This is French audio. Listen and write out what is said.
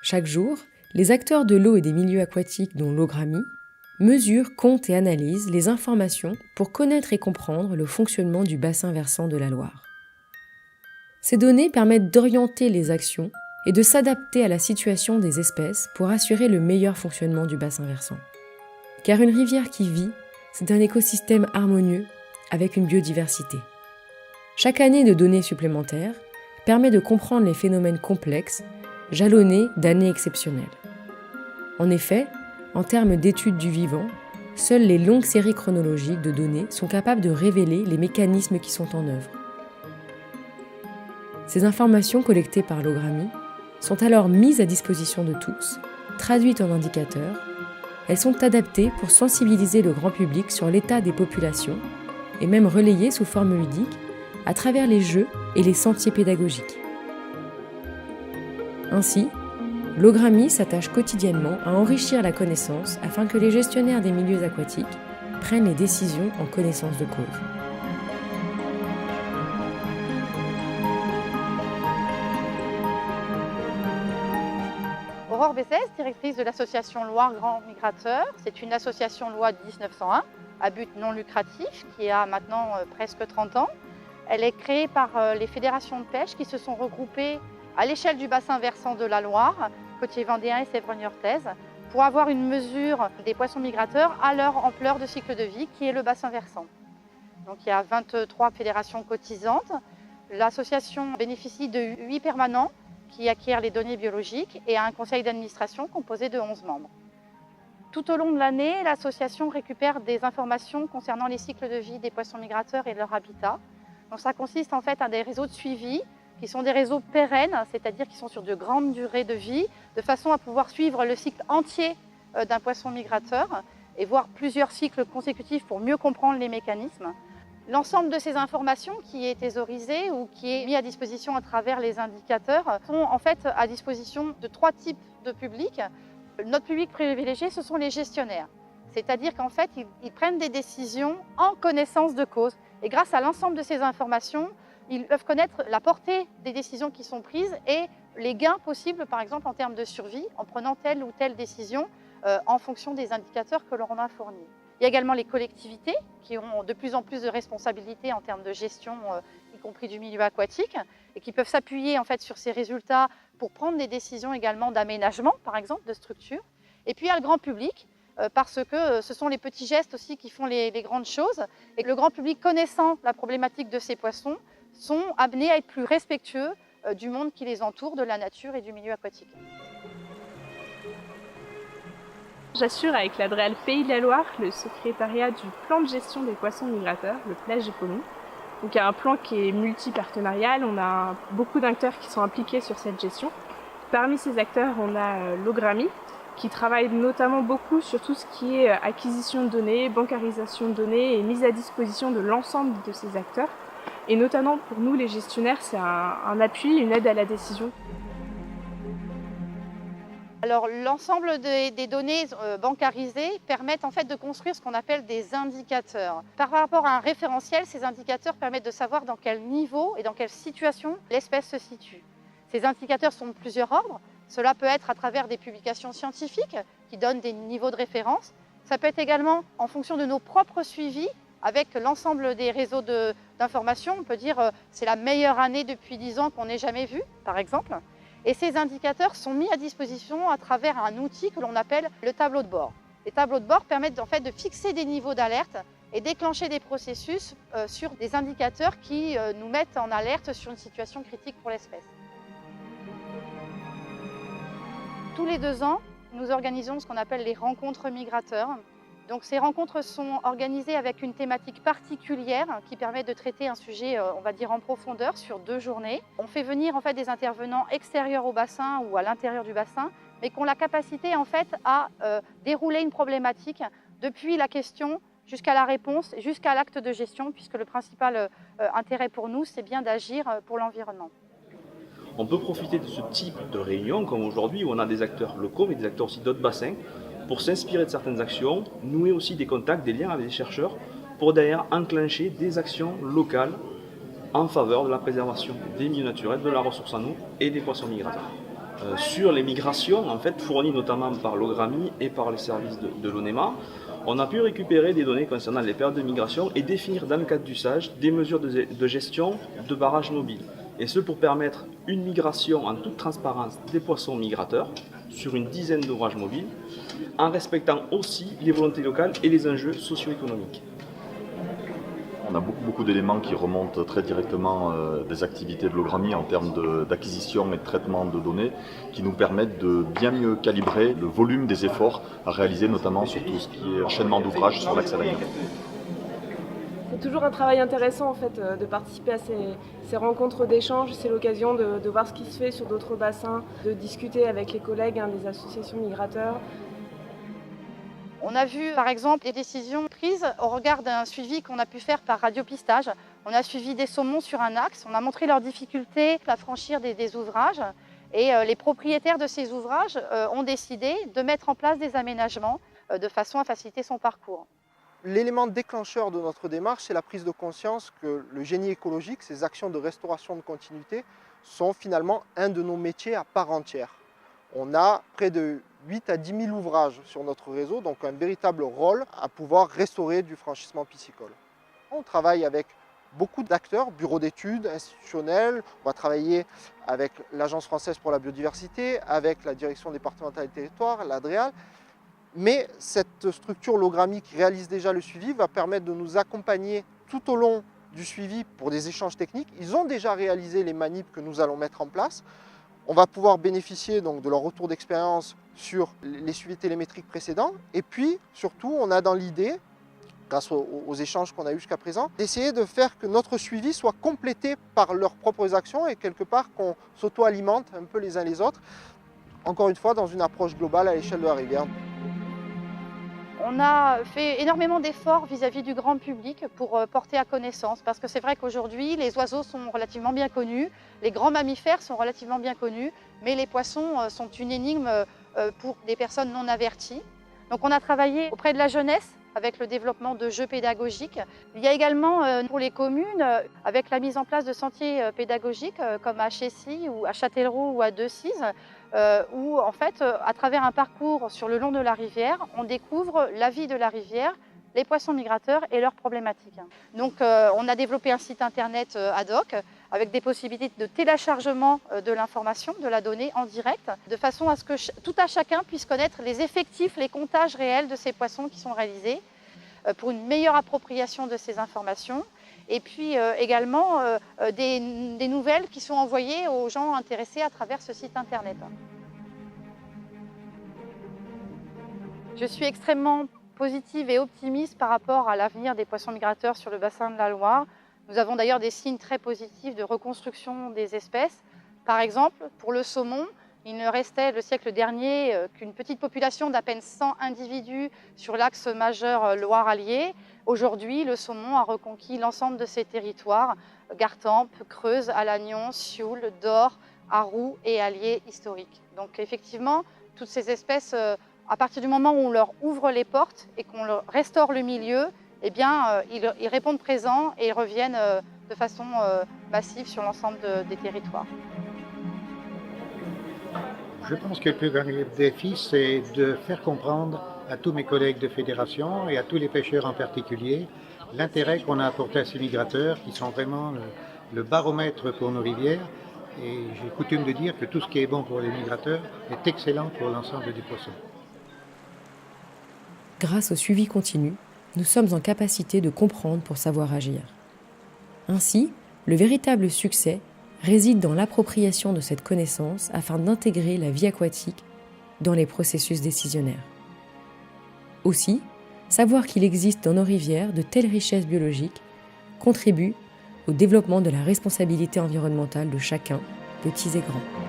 Chaque jour, les acteurs de l'eau et des milieux aquatiques, dont l'OGRAMI, mesurent, comptent et analysent les informations pour connaître et comprendre le fonctionnement du bassin versant de la Loire. Ces données permettent d'orienter les actions et de s'adapter à la situation des espèces pour assurer le meilleur fonctionnement du bassin versant. Car une rivière qui vit, c'est un écosystème harmonieux avec une biodiversité. Chaque année de données supplémentaires permet de comprendre les phénomènes complexes, jalonnés d'années exceptionnelles. En effet, en termes d'études du vivant, seules les longues séries chronologiques de données sont capables de révéler les mécanismes qui sont en œuvre. Ces informations collectées par l'OGRAMI sont alors mises à disposition de tous, traduites en indicateurs. Elles sont adaptées pour sensibiliser le grand public sur l'état des populations et même relayées sous forme ludique à travers les jeux et les sentiers pédagogiques. Ainsi, l'OGRAMI s'attache quotidiennement à enrichir la connaissance afin que les gestionnaires des milieux aquatiques prennent les décisions en connaissance de cause. Aurore Bessès, directrice de l'association Loire Grand Migrateur. C'est une association loi de 1901 à but non lucratif qui a maintenant presque 30 ans. Elle est créée par les fédérations de pêche qui se sont regroupées à l'échelle du bassin versant de la Loire, côtier vendéen et Sèvres-Niortaise, pour avoir une mesure des poissons migrateurs à leur ampleur de cycle de vie qui est le bassin versant. Donc il y a 23 fédérations cotisantes. L'association bénéficie de 8 permanents qui acquièrent les données biologiques et a un conseil d'administration composé de 11 membres. Tout au long de l'année, l'association récupère des informations concernant les cycles de vie des poissons migrateurs et leur habitat. Donc ça consiste en fait à des réseaux de suivi qui sont des réseaux pérennes, c'est-à-dire qui sont sur de grandes durées de vie, de façon à pouvoir suivre le cycle entier d'un poisson migrateur et voir plusieurs cycles consécutifs pour mieux comprendre les mécanismes. L'ensemble de ces informations qui est thésaurisé ou qui est mis à disposition à travers les indicateurs sont en fait à disposition de 3 types de publics. Notre public privilégié, ce sont les gestionnaires. C'est-à-dire qu'en fait, ils prennent des décisions en connaissance de cause. Et grâce à l'ensemble de ces informations, ils peuvent connaître la portée des décisions qui sont prises et les gains possibles, par exemple, en termes de survie, en prenant telle ou telle décision en fonction des indicateurs que l'on a fournis. Il y a également les collectivités qui ont de plus en plus de responsabilités en termes de gestion, y compris du milieu aquatique, et qui peuvent s'appuyer en fait sur ces résultats pour prendre des décisions également d'aménagement, par exemple, de structure. Et puis il y a le grand public, parce que ce sont les petits gestes aussi qui font les grandes choses, et que le grand public, connaissant la problématique de ces poissons, sont amenés à être plus respectueux du monde qui les entoure, de la nature et du milieu aquatique. J'assure avec l'Adréal Pays de la Loire le secrétariat du plan de gestion des poissons migrateurs, le Plage Économie. Donc il y a un plan qui est multipartenarial, on a beaucoup d'acteurs qui sont impliqués sur cette gestion. Parmi ces acteurs, on a l'OGRAMI qui travaille notamment beaucoup sur tout ce qui est acquisition de données, bancarisation de données et mise à disposition de l'ensemble de ces acteurs. Et notamment pour nous les gestionnaires, c'est un appui, une aide à la décision. Alors l'ensemble des données bancarisées permettent en fait de construire ce qu'on appelle des indicateurs. Par rapport à un référentiel, ces indicateurs permettent de savoir dans quel niveau et dans quelle situation l'espèce se situe. Ces indicateurs sont de plusieurs ordres. Cela peut être à travers des publications scientifiques qui donnent des niveaux de référence. Ça peut être également en fonction de nos propres suivis avec l'ensemble des réseaux d'information. On peut dire c'est la meilleure année depuis 10 ans qu'on n'ait jamais vue, par exemple. Et ces indicateurs sont mis à disposition à travers un outil que l'on appelle le tableau de bord. Les tableaux de bord permettent en fait de fixer des niveaux d'alerte et déclencher des processus sur des indicateurs qui nous mettent en alerte sur une situation critique pour l'espèce. Tous les 2 ans, nous organisons ce qu'on appelle les rencontres migrateurs. Donc ces rencontres sont organisées avec une thématique particulière qui permet de traiter un sujet, on va dire, en profondeur sur 2 journées. On fait venir en fait des intervenants extérieurs au bassin ou à l'intérieur du bassin, mais qui ont la capacité en fait à dérouler une problématique depuis la question jusqu'à la réponse, jusqu'à l'acte de gestion, puisque le principal intérêt pour nous, c'est bien d'agir pour l'environnement. On peut profiter de ce type de réunion, comme aujourd'hui, où on a des acteurs locaux, mais des acteurs aussi d'autres bassins, pour s'inspirer de certaines actions, nouer aussi des contacts, des liens avec les chercheurs, pour derrière enclencher des actions locales en faveur de la préservation des milieux naturels, de la ressource en eau et des poissons migrateurs. sur les migrations, en fait, fournies notamment par l'OGRAMI et par les services de l'ONEMA. On a pu récupérer des données concernant les périodes de migration et définir dans le cadre d'usage des mesures de gestion de barrages mobiles. Et ce pour permettre une migration en toute transparence des poissons migrateurs sur une dizaine d'ouvrages mobiles, en respectant aussi les volontés locales et les enjeux socio-économiques. On a beaucoup d'éléments qui remontent très directement des activités de l'OGRAMI en termes d'acquisition et de traitement de données qui nous permettent de bien mieux calibrer le volume des efforts à réaliser, notamment sur tout ce qui est enchaînement d'ouvrages sur l'axe Alaïa. C'est toujours un travail intéressant en fait de participer à ces rencontres d'échange. C'est l'occasion de voir ce qui se fait sur d'autres bassins, de discuter avec les collègues des associations migrateurs. On a vu par exemple des décisions prises au regard d'un suivi qu'on a pu faire par radiopistage. On a suivi des saumons sur un axe, on a montré leurs difficultés à franchir des ouvrages et les propriétaires de ces ouvrages ont décidé de mettre en place des aménagements de façon à faciliter son parcours. L'élément déclencheur de notre démarche, c'est la prise de conscience que le génie écologique, ces actions de restauration de continuité, sont finalement un de nos métiers à part entière. On a près de 8 à 10 000 ouvrages sur notre réseau, donc un véritable rôle à pouvoir restaurer du franchissement piscicole. On travaille avec beaucoup d'acteurs, bureaux d'études, institutionnels, on va travailler avec l'Agence française pour la biodiversité, avec la direction départementale des territoires, l'ADREAL, mais cette structure l'OGRAMI qui réalise déjà le suivi va permettre de nous accompagner tout au long du suivi pour des échanges techniques. Ils ont déjà réalisé les manips que nous allons mettre en place. On va pouvoir bénéficier donc de leur retour d'expérience sur les suivis télémétriques précédents. Et puis, surtout, on a dans l'idée, grâce aux échanges qu'on a eus jusqu'à présent, d'essayer de faire que notre suivi soit complété par leurs propres actions et quelque part qu'on s'auto-alimente un peu les uns les autres. Encore une fois, dans une approche globale à l'échelle de la rivière. On a fait énormément d'efforts vis-à-vis du grand public pour porter à connaissance, parce que c'est vrai qu'aujourd'hui, les oiseaux sont relativement bien connus, les grands mammifères sont relativement bien connus, mais les poissons sont une énigme pour des personnes non averties. Donc on a travaillé auprès de la jeunesse avec le développement de jeux pédagogiques. Il y a également pour les communes, avec la mise en place de sentiers pédagogiques comme à Chessy ou à Châtellerault ou à Decize, où en fait, à travers un parcours sur le long de la rivière, on découvre la vie de la rivière, les poissons migrateurs et leurs problématiques. Donc on a développé un site internet ad hoc avec des possibilités de téléchargement de l'information, de la donnée en direct, de façon à ce que tout à chacun puisse connaître les effectifs, les comptages réels de ces poissons qui sont réalisés pour une meilleure appropriation de ces informations. Et puis également des nouvelles qui sont envoyées aux gens intéressés à travers ce site internet. Je suis extrêmement positive et optimiste par rapport à l'avenir des poissons migrateurs sur le bassin de la Loire. Nous avons d'ailleurs des signes très positifs de reconstruction des espèces. Par exemple, pour le saumon, il ne restait le siècle dernier qu'une petite population d'à peine 100 individus sur l'axe majeur Loire-Allier. Aujourd'hui, le saumon a reconquis l'ensemble de ces territoires, Gartempe, Creuse, Alagnon, Sioule, Dore, Arroux et Allier historiques. Donc effectivement, toutes ces espèces, à partir du moment où on leur ouvre les portes et qu'on leur restaure le milieu, eh bien, ils répondent présents et ils reviennent de façon massive sur l'ensemble des territoires. Je pense que le plus grand défi, c'est de faire comprendre à tous mes collègues de fédération et à tous les pêcheurs en particulier l'intérêt qu'on a apporté à ces migrateurs qui sont vraiment le baromètre pour nos rivières. Et j'ai coutume de dire que tout ce qui est bon pour les migrateurs est excellent pour l'ensemble des poissons. Grâce au suivi continu, nous sommes en capacité de comprendre pour savoir agir. Ainsi, le véritable succès réside dans l'appropriation de cette connaissance afin d'intégrer la vie aquatique dans les processus décisionnaires. Aussi, savoir qu'il existe dans nos rivières de telles richesses biologiques contribue au développement de la responsabilité environnementale de chacun, petits et grands.